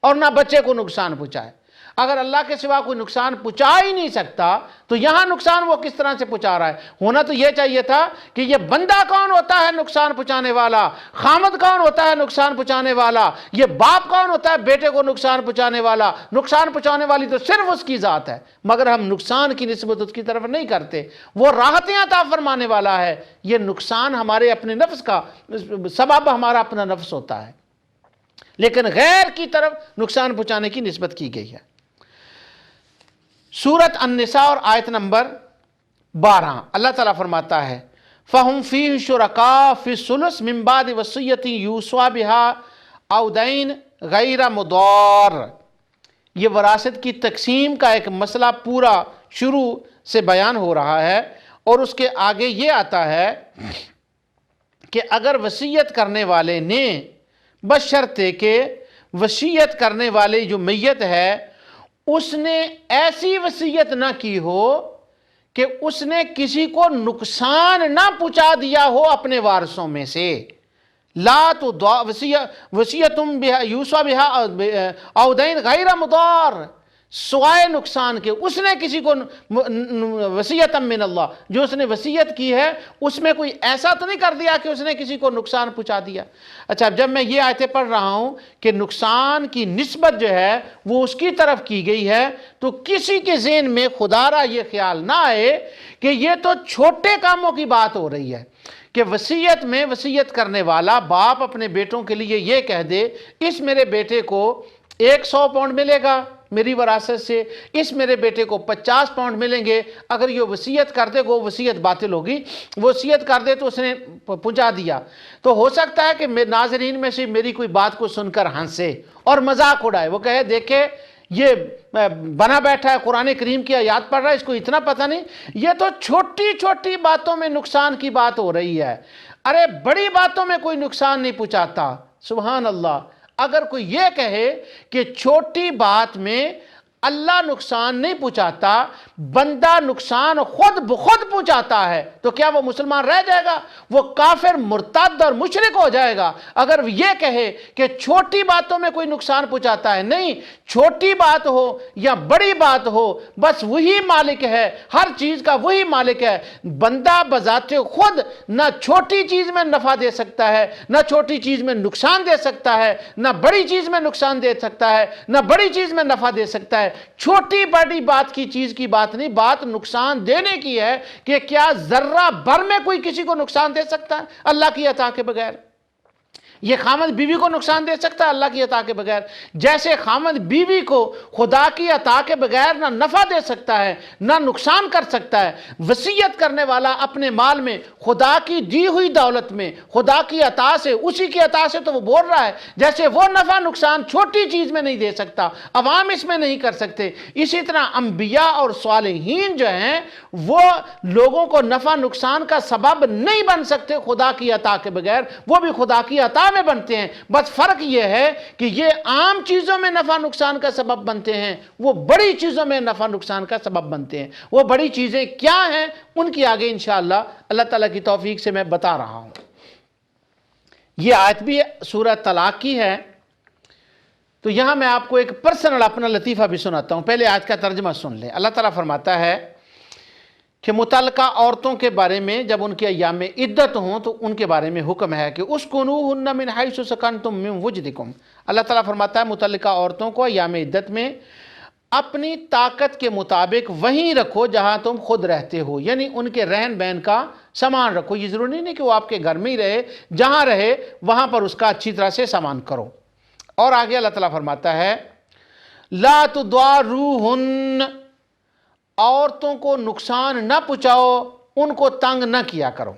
اور نہ بچے کو نقصان پہنچائے۔ اگر اللہ کے سوا کوئی نقصان پہنچا ہی نہیں سکتا تو یہاں نقصان وہ کس طرح سے پہنچا رہا ہے؟ ہونا تو یہ چاہیے تھا کہ یہ بندہ کون ہوتا ہے نقصان پہنچانے والا، خامد کون ہوتا ہے نقصان پہنچانے والا، یہ باپ کون ہوتا ہے بیٹے کو نقصان پہنچانے والا۔ نقصان پہنچانے والی تو صرف اس کی ذات ہے، مگر ہم نقصان کی نسبت اس کی طرف نہیں کرتے۔ وہ راحتیں عطا فرمانے والا ہے، یہ نقصان ہمارے اپنے نفس کا سبب ہمارا اپنا نفس ہوتا ہے، لیکن غیر کی طرف نقصان پہنچانے کی نسبت کی گئی ہے۔ سورت النساء اور آیت نمبر 12 اللہ تعالیٰ فرماتا ہے فَهُمْ فِيهِ شُرَكَاءُ فِي الثُّلُثِ مِنْ بَعْدِ وَصِيَّةٍ يُوصَىٰ بِهَا أَوْ دَيْنٍ غَيْرَ مُضَارٍ۔ یہ وراثت کی تقسیم کا ایک مسئلہ پورا شروع سے بیان ہو رہا ہے، اور اس کے آگے یہ آتا ہے کہ اگر وصیت کرنے والے نے، بشرطے کہ وصیت کرنے والے جو میت ہے اس نے ایسی وصیت نہ کی ہو کہ اس نے کسی کو نقصان نہ پہنچا دیا ہو اپنے وارثوں میں سے۔ لا وصیتم بہا یوصی بہا او دین غیر مضار، سوائے نقصان کے اس نے کسی کو وصیت من اللہ، جو اس نے وصیت کی ہے اس میں کوئی ایسا تو نہیں کر دیا کہ اس نے کسی کو نقصان پہنچا دیا۔ اچھا، جب میں یہ آیتیں پڑھ رہا ہوں کہ نقصان کی نسبت جو ہے وہ اس کی طرف کی گئی ہے، تو کسی کے ذہن میں خدا را یہ خیال نہ آئے کہ یہ تو چھوٹے کاموں کی بات ہو رہی ہے، کہ وصیت میں وصیت کرنے والا باپ اپنے بیٹوں کے لیے یہ کہہ دے اس میرے بیٹے کو 100 پاؤنڈ ملے گا میری وراثت سے، اس میرے بیٹے کو 50 پاؤنڈ ملیں گے۔ اگر یہ وصیت کر دے وہ وصیت باطل ہوگی، وصیت کر دے تو اس نے پہنچا دیا۔ تو ہو سکتا ہے کہ ناظرین میں سے میری کوئی بات کو سن کر ہنسے اور مذاق اڑائے، وہ کہے دیکھے یہ بنا بیٹھا ہے قرآن کریم کی آیات پڑھ رہا ہے، اس کو اتنا پتہ نہیں، یہ تو چھوٹی چھوٹی باتوں میں نقصان کی بات ہو رہی ہے، ارے بڑی باتوں میں کوئی نقصان نہیں پہنچاتا۔ سبحان اللہ، اگر کوئی یہ کہے کہ چھوٹی بات میں اللہ نقصان نہیں پہنچاتا، بندہ نقصان خود بخود پہنچاتا ہے، تو کیا وہ مسلمان رہ جائے گا؟ وہ کافر، مرتد اور مشرک ہو جائے گا۔ اگر یہ کہے کہ چھوٹی باتوں میں کوئی نقصان پہنچاتا ہے، نہیں، چھوٹی بات ہو یا بڑی بات ہو بس وہی مالک ہے، ہر چیز کا وہی مالک ہے۔ بندہ بذات خود نہ چھوٹی چیز میں نفع دے سکتا ہے، نہ چھوٹی چیز میں نقصان دے سکتا ہے، نہ بڑی چیز میں نقصان دے سکتا ہے، نہ بڑی چیز میں نفع دے سکتا ہے۔ چھوٹی بڑی بات کی چیز کی بات نہیں، بات نقصان دینے کی ہے کہ کیا ذرہ بھر میں کوئی کسی کو نقصان دے سکتا ہے اللہ کی عطا کے بغیر؟ یہ خامد بیوی کو نقصان دے سکتا ہے اللہ کی عطا کے بغیر؟ جیسے خامد بیوی کو خدا کی عطا کے بغیر نہ نفع دے سکتا ہے نہ نقصان کر سکتا ہے، وصیت کرنے والا اپنے مال میں خدا کی دی ہوئی دولت میں خدا کی عطا سے، اسی کی عطا سے تو وہ بول رہا ہے، جیسے وہ نفع نقصان چھوٹی چیز میں نہیں دے سکتا، عوام اس میں نہیں کر سکتے، اسی طرح انبیاء اور صالحین جو ہیں وہ لوگوں کو نفع نقصان کا سبب نہیں بن سکتے خدا کی عطا کے بغیر، وہ بھی خدا کی عطا میں بنتے ہیں۔ بس فرق یہ ہے کہ یہ عام چیزوں میں نفع نقصان کا سبب بنتے ہیں، وہ بڑی چیزوں میں نفع نقصان کا سبب بنتے ہیں۔ وہ بڑی چیزیں کیا ہیں ان کی آگے انشاءاللہ اللہ تعالیٰ کی توفیق سے میں بتا رہا ہوں۔ یہ آیت بھی سورہ طلاق کی ہے، تو یہاں میں آپ کو ایک پرسنل اپنا لطیفہ بھی سناتا ہوں، پہلے آیت کا ترجمہ سن لیں۔ اللہ تعالیٰ فرماتا ہے کہ متعلقہ عورتوں کے بارے میں جب ان کے ایام عدت ہوں تو ان کے بارے میں حکم ہے کہ اسکنوہن من حیث سکنتم من وجدکم۔ اللہ تعالیٰ فرماتا ہے متعلقہ عورتوں کو ایام عدت میں اپنی طاقت کے مطابق وہیں رکھو جہاں تم خود رہتے ہو، یعنی ان کے رہن بہن کا سامان رکھو۔ یہ ضروری نہیں کہ وہ آپ کے گھر میں ہی رہے، جہاں رہے وہاں پر اس کا اچھی طرح سے سامان کرو۔ اور آگے اللہ تعالیٰ فرماتا ہے لا تضاروہن، عورتوں کو نقصان نہ پہنچاؤ، ان کو تنگ نہ کیا کرو۔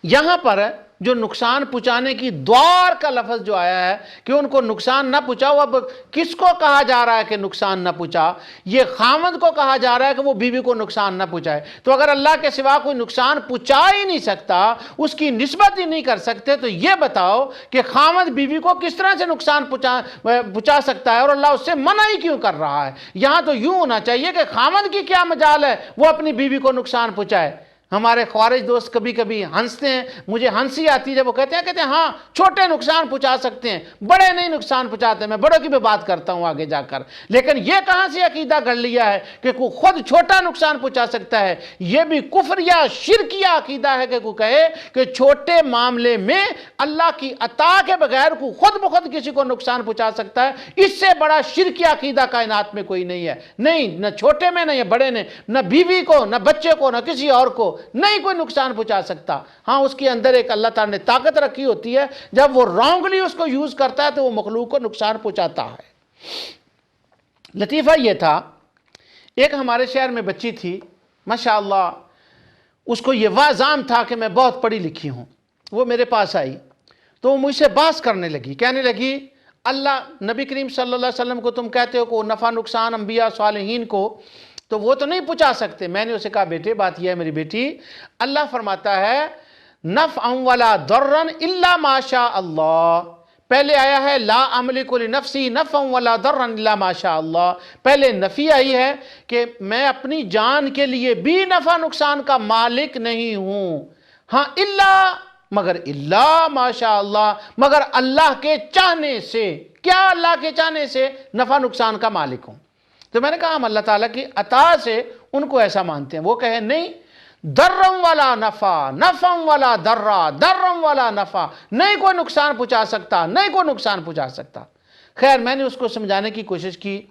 یہاں پر جو نقصان پہنچانے کی دوار کا لفظ جو آیا ہے کہ ان کو نقصان نہ پہنچاؤ، اب کس کو کہا جا رہا ہے کہ نقصان نہ پہنچا؟ یہ خاوند کو کہا جا رہا ہے کہ وہ بیوی کو نقصان نہ پہنچائے۔ تو اگر اللہ کے سوا کوئی نقصان پہنچا ہی نہیں سکتا، اس کی نسبت ہی نہیں کر سکتے، تو یہ بتاؤ کہ خاوند بیوی کو کس طرح سے نقصان پہنچا سکتا ہے، اور اللہ اس سے منع ہی کیوں کر رہا ہے؟ یہاں تو یوں ہونا چاہیے کہ خاوند کی کیا مجال ہے وہ اپنی بیوی کو نقصان پہنچائے۔ ہمارے خوارج دوست کبھی کبھی ہنستے ہیں، مجھے ہنسی آتی ہے جب وہ کہتے ہیں ہاں چھوٹے نقصان پہنچا سکتے ہیں، بڑے نہیں نقصان پہنچاتے۔ میں بڑوں کی بھی بات کرتا ہوں آگے جا کر، لیکن یہ کہاں سے عقیدہ گڑھ لیا ہے کہ کوئی خود چھوٹا نقصان پہنچا سکتا ہے؟ یہ بھی کفر یا شرکیہ عقیدہ ہے کہ کوئی کہے کہ چھوٹے معاملے میں اللہ کی عطا کے بغیر کوئی خود بخود کسی کو نقصان پہنچا سکتا ہے۔ اس سے بڑا شرکیہ عقیدہ کائنات میں کوئی نہیں ہے، نہیں، نہ چھوٹے میں، نہ بڑے نے، نہ بیوی کو، نہ بچے کو، نہ کسی اور کو نہیں کوئی نقصان پہنچا سکتا۔ ہاں اس کے اندر ایک اللہ تعالیٰ نے طاقت رکھی ہوتی ہے، جب وہ رانگلی اس کو یوز کرتا ہے تو وہ مخلوق کو نقصان پہنچاتا ہے۔ لطیفہ یہ تھا، ایک ہمارے شہر میں بچی تھی، ماشاءاللہ اس کو یہ وازام تھا کہ میں بہت پڑھی لکھی ہوں۔ وہ میرے پاس آئی تو وہ مجھ سے بحث کرنے لگی، کہنے لگی اللہ نبی کریم صلی اللہ علیہ وسلم کو تم کہتے ہو کہ نفع نقصان انبیاء صالحین کو تو وہ تو نہیں پہنچا سکتے۔ میں نے اسے کہا بیٹے بات یہ ہے میری بیٹی، اللہ فرماتا ہے نفعا ولا ضرا الا ما شاء اللہ۔ پہلے آیا ہے لا املک لنفسی نفعا ولا ضرا الا ما شاء اللہ، پہلے نفی آئی ہے کہ میں اپنی جان کے لیے بھی نفع نقصان کا مالک نہیں ہوں، ہاں الا مگر اللہ ماشاء اللہ، مگر اللہ کے چاہنے سے۔ کیا اللہ کے چاہنے سے نفع نقصان کا مالک ہوں؟ تو میں نے کہا ہم اللہ تعالیٰ کی عطا سے ان کو ایسا مانتے ہیں۔ وہ کہے نہیں، درم والا نفع نفعم والا درہ درم والا نفع، نہیں کوئی نقصان پہنچا سکتا، نہیں کوئی نقصان پہنچا سکتا۔ خیر میں نے اس کو سمجھانے کی کوشش کی،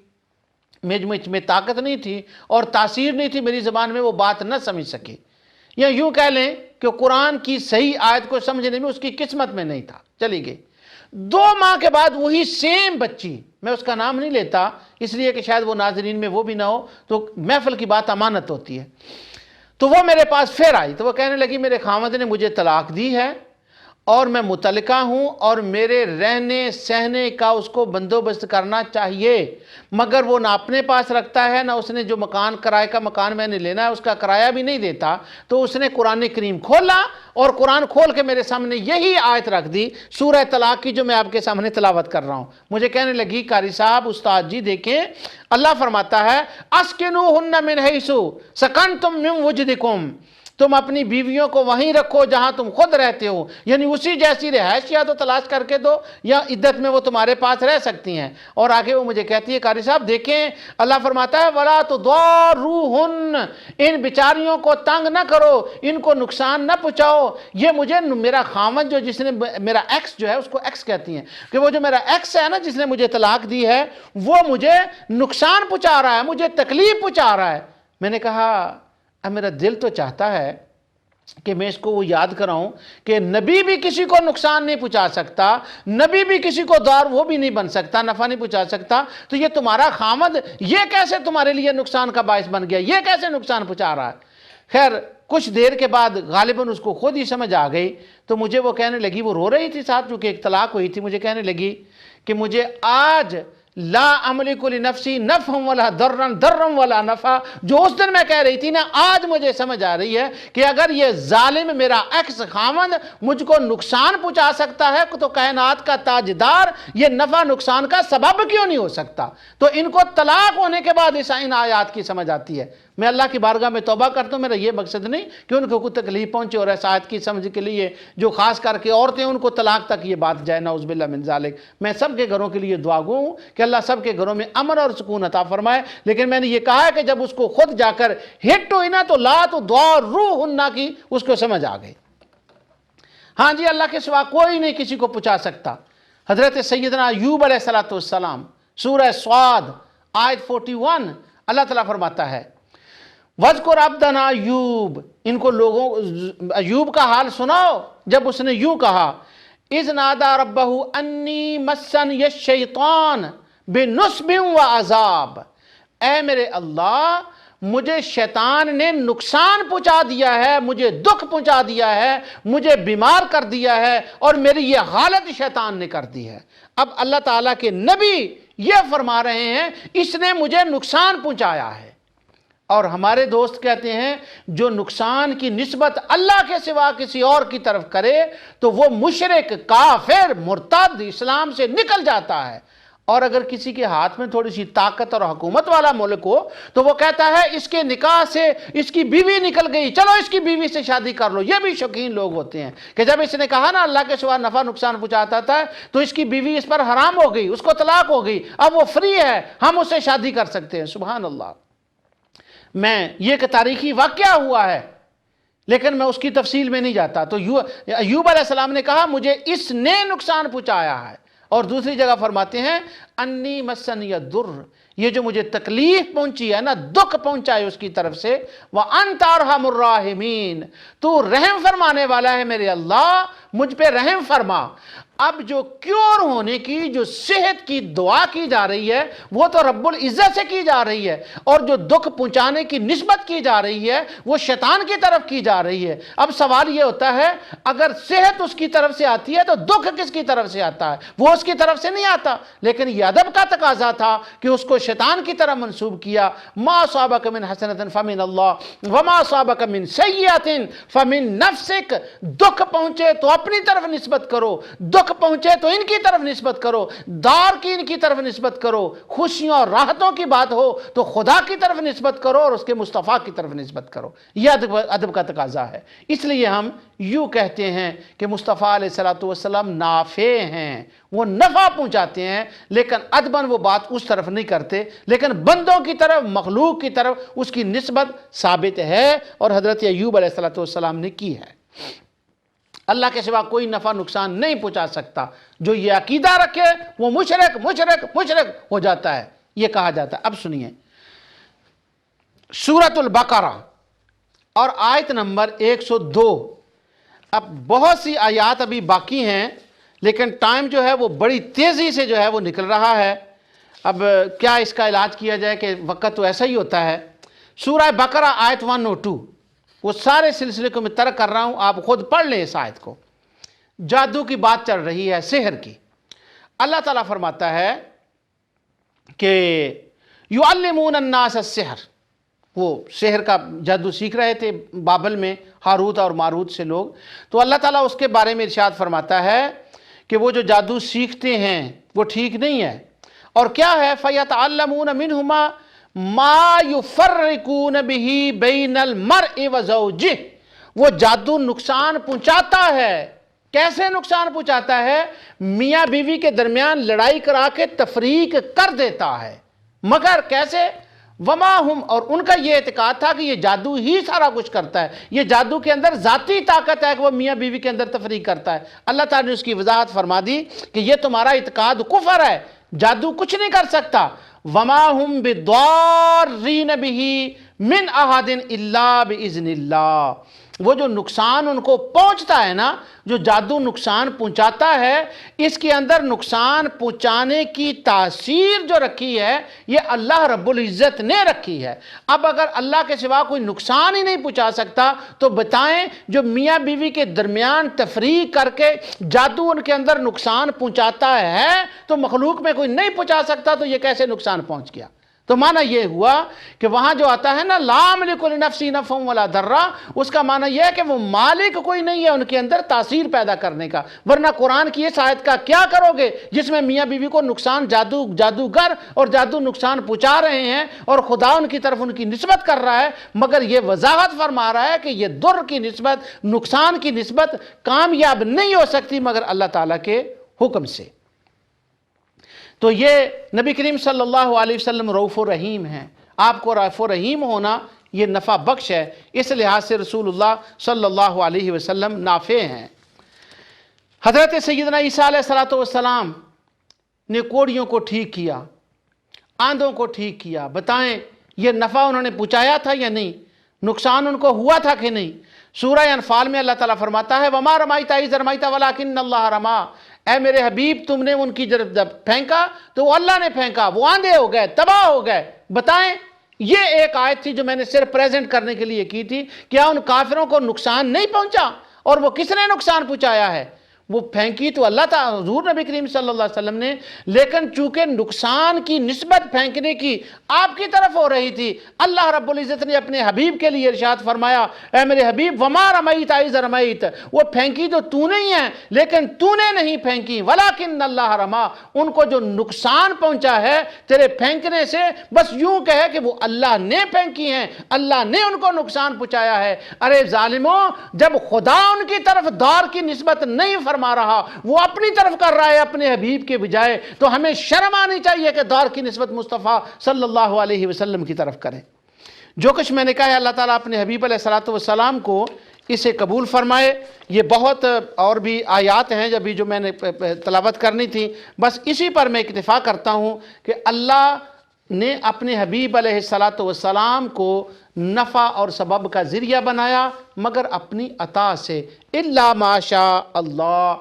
مجھ میں طاقت نہیں تھی اور تاثیر نہیں تھی میری زبان میں، وہ بات نہ سمجھ سکی، یا یوں کہہ لیں کہ قرآن کی صحیح آیت کو سمجھنے میں اس کی قسمت میں نہیں تھا، چلی گئی۔ 2 ماہ کے بعد وہی سیم بچی، میں اس کا نام نہیں لیتا اس لیے کہ شاید وہ ناظرین میں وہ بھی نہ ہو، تو محفل کی بات امانت ہوتی ہے، تو وہ میرے پاس پھر آئی تو وہ کہنے لگی میرے خاوند نے مجھے طلاق دی ہے اور میں متعلقہ ہوں اور میرے رہنے سہنے کا اس کو بندوبست کرنا چاہیے، مگر وہ نہ اپنے پاس رکھتا ہے، نہ اس نے جو مکان کرائے کا مکان میں نے لینا ہے اس کا کرایہ بھی نہیں دیتا۔ تو اس نے قرآن کریم کھولا اور قرآن کھول کے میرے سامنے یہی آیت رکھ دی سورہ طلاق کی جو میں آپ کے سامنے تلاوت کر رہا ہوں۔ مجھے کہنے لگی قاری صاحب استاد جی دیکھیں اللہ فرماتا ہے اسکنوہن من حیث سکنتم من وجدکم، تم اپنی بیویوں کو وہیں رکھو جہاں تم خود رہتے ہو، یعنی اسی جیسی رہائش یا تو تلاش کر کے دو یا عدت میں وہ تمہارے پاس رہ سکتی ہیں۔ اور آگے وہ مجھے کہتی ہے قاری صاحب دیکھیں اللہ فرماتا ہے وَلَا تُضَارُّوهُنَّ، ان بیچاریوں کو تنگ نہ کرو، ان کو نقصان نہ پہنچاؤ۔ یہ مجھے میرا خاوند جو جس نے میرا ایکس جو ہے اس کو ایکس کہتی ہیں کہ وہ جو میرا ایکس ہے نا جس نے مجھے طلاق دی ہے وہ مجھے نقصان پہنچا رہا ہے، مجھے تکلیف پہنچا رہا ہے۔ میں نے کہا اب میرا دل تو چاہتا ہے کہ میں اس کو وہ یاد کراؤں کہ نبی بھی کسی کو نقصان نہیں پہنچا سکتا، نبی بھی کسی کو دار وہ بھی نہیں بن سکتا، نفع نہیں پہنچا سکتا، تو یہ تمہارا خامد یہ کیسے تمہارے لیے نقصان کا باعث بن گیا، یہ کیسے نقصان پہنچا رہا ہے؟ خیر کچھ دیر کے بعد غالباً اس کو خود ہی سمجھ آ گئی تو مجھے وہ کہنے لگی، وہ رو رہی تھی ساتھ چونکہ ایک طلاق ہوئی تھی، مجھے کہنے لگی کہ مجھے آج لا املک لنفسی نفعا ولا ضرا ضرا ولا نفع، جو اس دن میں کہہ رہی تھی نا آج مجھے سمجھ آ رہی ہے کہ اگر یہ ظالم میرا ایکس خاوند مجھ کو نقصان پہنچا سکتا ہے تو کائنات کا تاجدار یہ نفع نقصان کا سبب کیوں نہیں ہو سکتا؟ تو ان کو طلاق ہونے کے بعد ان آیات کی سمجھ آتی ہے۔ میں اللہ کی بارگاہ میں توبہ کرتا ہوں، میرا یہ مقصد نہیں کہ ان کو کوئی تکلیف پہنچے اور ایسا آیت کی سمجھ کے لیے جو خاص کر کے عورتیں ان کو طلاق تک یہ بات جائے، نعوذ باللہ من ذالک۔ میں سب کے گھروں کے لیے دعا گو ہوں کہ اللہ سب کے گھروں میں امن اور سکون عطا فرمائے، لیکن میں نے یہ کہا ہے کہ جب اس کو خود جا کر ہٹ ہوئی نا تو لا تضاروہن کی اس کو سمجھ آ گئی۔ ہاں جی اللہ کے سوا کوئی نہیں کسی کو پہنچا سکتا۔ حضرت سیدنا ایوب علیہ السلام سورہ صاد آیت 41 اللہ تعالیٰ فرماتا ہے وَذْكُرْ عَبْدَنَا ایوب، ان کو لوگوں ایوب کا حال سناؤ جب اس نے یوں کہا اِذْ نَادَى رَبَّهُ أَنِّي مَسَّنِيَ الشَّيْطَانُ بِنُصْبٍ وَعَذَابٍ، اے میرے اللہ مجھے شیطان نے نقصان پہنچا دیا ہے، مجھے دکھ پہنچا دیا ہے، مجھے بیمار کر دیا ہے، اور میری یہ حالت شیطان نے کر دی ہے۔ اب اللہ تعالیٰ کے نبی یہ فرما رہے ہیں اس نے مجھے نقصان پہنچایا ہے۔ اور ہمارے دوست کہتے ہیں جو نقصان کی نسبت اللہ کے سوا کسی اور کی طرف کرے تو وہ مشرک، کافر، مرتد، اسلام سے نکل جاتا ہے۔ اور اگر کسی کے ہاتھ میں تھوڑی سی طاقت اور حکومت والا ملک ہو تو وہ کہتا ہے اس کے نکاح سے اس کی بیوی نکل گئی، چلو اس کی بیوی سے شادی کر لو۔ یہ بھی شوقین لوگ ہوتے ہیں کہ جب اس نے کہا نا اللہ کے سوا نفع نقصان پہنچاتا تھا تو اس کی بیوی اس پر حرام ہو گئی، اس کو طلاق ہو گئی، اب وہ فری ہے، ہم اس سے شادی کر سکتے ہیں۔ سبحان اللہ۔ یہ ایک تاریخی واقعہ ہوا ہے لیکن میں اس کی تفصیل میں نہیں جاتا۔ تو ایوب علیہ السلام نے کہا مجھے اس نے نقصان پہنچایا ہے، اور دوسری جگہ فرماتے ہیں انی مسنی الضر، یہ جو مجھے تکلیف پہنچی ہے نا، دکھ پہنچا ہے اس کی طرف سے، وَأَنْتَ أَرْحَمُ الرَّاحِمِينَ، تو رحم فرمانے والا ہے میرے اللہ، مجھ پہ رحم فرما۔ اب جو کیور ہونے کی، جو صحت کی دعا کی جا رہی ہے وہ تو رب العزت سے کی جا رہی ہے، اور جو دکھ پہنچانے کی نسبت کی جا رہی ہے وہ شیطان کی طرف کی جا رہی ہے۔ اب سوال یہ ہوتا ہے اگر صحت اس کی طرف سے آتی ہے تو دکھ کس کی طرف سے آتا ہے؟ وہ اس کی طرف سے نہیں آتا، لیکن یہ ادب کا تقاضا تھا کہ اس کو شیطان کی طرف منسوب کیا۔ ما اصابک من حسنۃ فمن اللہ وما اصابک من سیئۃ فمن نفسک، دکھ پہنچے تو اپنی طرف نسبت کرو، دکھ پہنچے تو ان کی طرف نسبت کرو، دار کی ان کی طرف نسبت کرو، خوشیوں اور راحتوں کی بات ہو تو خدا کی طرف نسبت کرو اور اس کے مصطفیٰ کی طرف نسبت کرو۔ یہ ادب کا تقاضا ہے۔ اس لیے ہم یوں کہتے ہیں کہ مصطفیٰ علیہ السلام نافع ہیں، وہ نفع پہنچاتے ہیں، لیکن ادباً وہ بات اس طرف نہیں کرتے، لیکن بندوں کی طرف، مخلوق کی طرف اس کی نسبت ثابت ہے، اور حضرت ایوب علیہ السلام نے کی ہے۔ اللہ کے سوا کوئی نفع نقصان نہیں پہنچا سکتا۔ جو یہ عقیدہ رکھے وہ مشرک مشرک مشرک ہو جاتا ہے، یہ کہا جاتا ہے۔ اب سنیے سورۃ البقرہ اور آیت نمبر 102۔ اب بہت سی آیات ابھی باقی ہیں لیکن ٹائم جو ہے وہ بڑی تیزی سے جو ہے وہ نکل رہا ہے۔ اب کیا اس کا علاج کیا جائے کہ وقت تو ایسا ہی ہوتا ہے۔ سورہ بقرہ آیت 102، وہ سارے سلسلے کو میں ترک کر رہا ہوں، آپ خود پڑھ لیں اس آیت کو۔ جادو کی بات چل رہی ہے، سحر کی۔ اللہ تعالیٰ فرماتا ہے کہ یعلمون الناس السحر، وہ سحر کا جادو سیکھ رہے تھے بابل میں ہاروت اور ماروت سے لوگ، تو اللہ تعالیٰ اس کے بارے میں ارشاد فرماتا ہے کہ وہ جو جادو سیکھتے ہیں وہ ٹھیک نہیں ہے، اور کیا ہے فَيَتَعَلَّمُونَ مِنْهُمَا ما یفرقون به بین المرء وزوجہ، وہ جادو نقصان پہنچاتا ہے۔ کیسے نقصان پہنچاتا ہے؟ میاں بیوی کے درمیان لڑائی کرا کے تفریق کر دیتا ہے۔ مگر کیسے؟ وما ہم، اور ان کا یہ اعتقاد تھا کہ یہ جادو ہی سارا کچھ کرتا ہے، یہ جادو کے اندر ذاتی طاقت ہے کہ وہ میاں بیوی کے اندر تفریق کرتا ہے۔ اللہ تعالیٰ نے اس کی وضاحت فرما دی کہ یہ تمہارا اعتقاد کفر ہے، جادو کچھ نہیں کر سکتا۔ وما ہم بضارین بہ من احد الا باذن اللہ، وہ جو نقصان ان کو پہنچتا ہے نا، جو جادو نقصان پہنچاتا ہے، اس کے اندر نقصان پہنچانے کی تاثیر جو رکھی ہے یہ اللہ رب العزت نے رکھی ہے۔ اب اگر اللہ کے سوا کوئی نقصان ہی نہیں پہنچا سکتا تو بتائیں جو میاں بیوی کے درمیان تفریق کر کے جادو ان کے اندر نقصان پہنچاتا ہے تو مخلوق میں کوئی نہیں پہنچا سکتا، تو یہ کیسے نقصان پہنچ گیا؟ تو معنی یہ ہوا کہ وہاں جو آتا ہے نا لا املک لنفسی نفعا ولا ضرا، اس کا معنی یہ ہے کہ وہ مالک کوئی نہیں ہے ان کے اندر تاثیر پیدا کرنے کا۔ ورنہ قرآن کی اس آیت کا کیا کرو گے جس میں میاں بیوی کو نقصان جادوگر اور جادو نقصان پہنچا رہے ہیں اور خدا ان کی طرف ان کی نسبت کر رہا ہے، مگر یہ وضاحت فرما رہا ہے کہ یہ در کی نسبت، نقصان کی نسبت کامیاب نہیں ہو سکتی مگر اللہ تعالیٰ کے حکم سے۔ تو یہ نبی کریم صلی اللہ علیہ وسلم رؤوف الرحیم ہیں، آپ کو رؤوف الرحیم ہونا یہ نفع بخش ہے، اس لحاظ سے رسول اللہ صلی اللہ علیہ وسلم نافع ہیں۔ حضرت سیدنا عیسیٰ علیہ السلام نے کوڑیوں کو ٹھیک کیا، آندھوں کو ٹھیک کیا، بتائیں یہ نفع انہوں نے پہنچایا تھا یا نہیں؟ نقصان ان کو ہوا تھا کہ نہیں؟ سورہ انفال میں اللہ تعالیٰ فرماتا ہے وَمَا رَمَيْتَ إِذْ رَمَيْتَ وَلَكِنَّ اللَّهَ رَمَا، اے میرے حبیب تم نے ان کی جب پھینکا تو وہ اللہ نے پھینکا، وہ آندھے ہو گئے، تباہ ہو گئے۔ بتائیں یہ ایک آیت تھی جو میں نے صرف پریزنٹ کرنے کے لیے کی تھی. کیا ان کافروں کو نقصان نہیں پہنچا؟ اور وہ کس نے نقصان پہنچایا ہے؟ وہ پھینکی تو اللہ تعالیٰ حضور نبی کریم صلی اللہ علیہ وسلم نے، لیکن چونکہ نقصان کی نسبت پھینکنے کی آپ کی طرف ہو رہی تھی، اللہ رب العزت نے اپنے حبیب کے لیے ارشاد فرمایا، اے میرے حبیب وما رمیت اذ رمیت، وہ پھینکی تو نہیں ہے لیکن تو نے نہیں پھینکی، ولکن اللہ رما، ان کو جو نقصان پہنچا ہے تیرے پھینکنے سے، بس یوں کہے کہ وہ اللہ نے پھینکی ہیں، اللہ نے ان کو نقصان پہنچایا ہے. ارے ظالموں، جب خدا ان کی طرف دار کی نسبت نہیں فرما رہا، وہ اپنی طرف کر رہا ہے اپنے حبیب کے بجائے، تو ہمیں شرم آنی چاہیے کہ دار کی نسبت مصطفیٰ صلی اللہ علیہ وسلم کی طرف کریں. جو کچھ میں نے کہا ہے اللہ تعالیٰ اپنے حبیب علیہ السلام کو اسے قبول فرمائے. یہ بہت اور بھی آیات ہیں جو میں نے تلاوت کرنی تھی، بس اسی پر میں اکتفا کرتا ہوں کہ اللہ نے اپنے حبیب علیہ السلام کو نفع اور سبب کا ذریعہ بنایا، مگر اپنی عطا سے، الا ما شاء اللہ.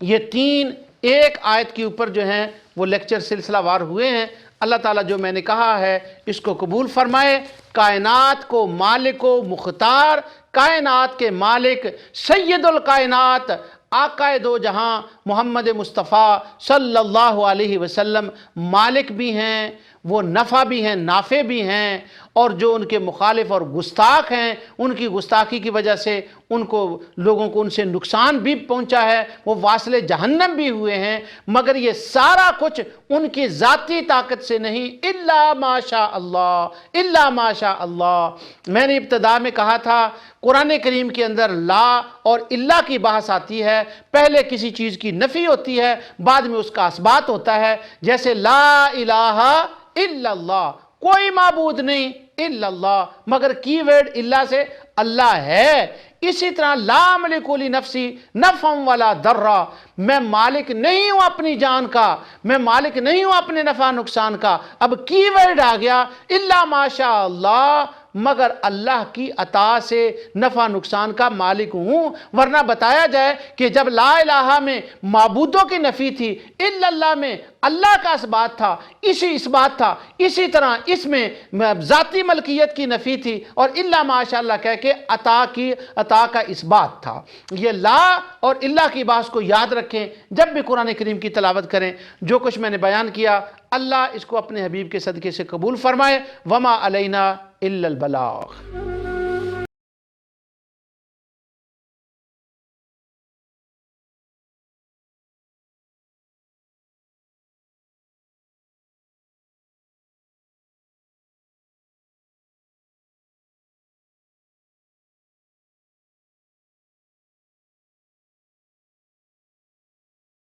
یہ تین ایک آیت کے اوپر جو ہیں وہ لیکچر سلسلہ وار ہوئے ہیں. اللہ تعالیٰ جو میں نے کہا ہے اس کو قبول فرمائے. کائنات کو مالک و مختار، کائنات کے مالک، سید الکائنات، آقائے دو جہاں محمد مصطفیٰ صلی اللہ علیہ وسلم مالک بھی ہیں، وہ نفع بھی ہیں، نافع بھی ہیں، اور جو ان کے مخالف اور گستاخ ہیں، ان کی گستاخی کی وجہ سے لوگوں کو ان سے نقصان بھی پہنچا ہے، وہ واصل جہنم بھی ہوئے ہیں. مگر یہ سارا کچھ ان کی ذاتی طاقت سے نہیں، الا ما شاء اللہ، الا ما شاء اللہ. میں نے ابتدا میں کہا تھا قرآن کریم کے اندر لا اور الا کی بحث آتی ہے. پہلے کسی چیز کی نفی ہوتی ہے، بعد میں اس کا اثبات ہوتا ہے. جیسے لا الہ الا اللہ، کوئی معبود نہیں الا اللہ، مگر کی ورڈ الا سے اللہ ہے. اسی طرح لا املک لنفسی نفعا ولا ضرا، میں مالک نہیں ہوں اپنی جان کا، میں مالک نہیں ہوں اپنے نفع نقصان کا. اب کی ورڈ آ گیا الا ما شاء اللہ، مگر اللہ کی عطا سے نفع نقصان کا مالک ہوں. ورنہ بتایا جائے کہ جب لا الہ میں معبودوں کی نفی تھی، الا اللہ میں اللہ کا اثبات تھا، اس بات تھا. اسی طرح اس میں ذاتی ملکیت کی نفی تھی، اور الا ماشاء اللہ کہہ کے عطا کا اثبات تھا. یہ لا اور الا کی بات کو یاد رکھیں جب بھی قرآن کریم کی تلاوت کریں. جو کچھ میں نے بیان کیا اللہ اس کو اپنے حبیب کے صدقے سے قبول فرمائے. وما علینا الا البلاغ.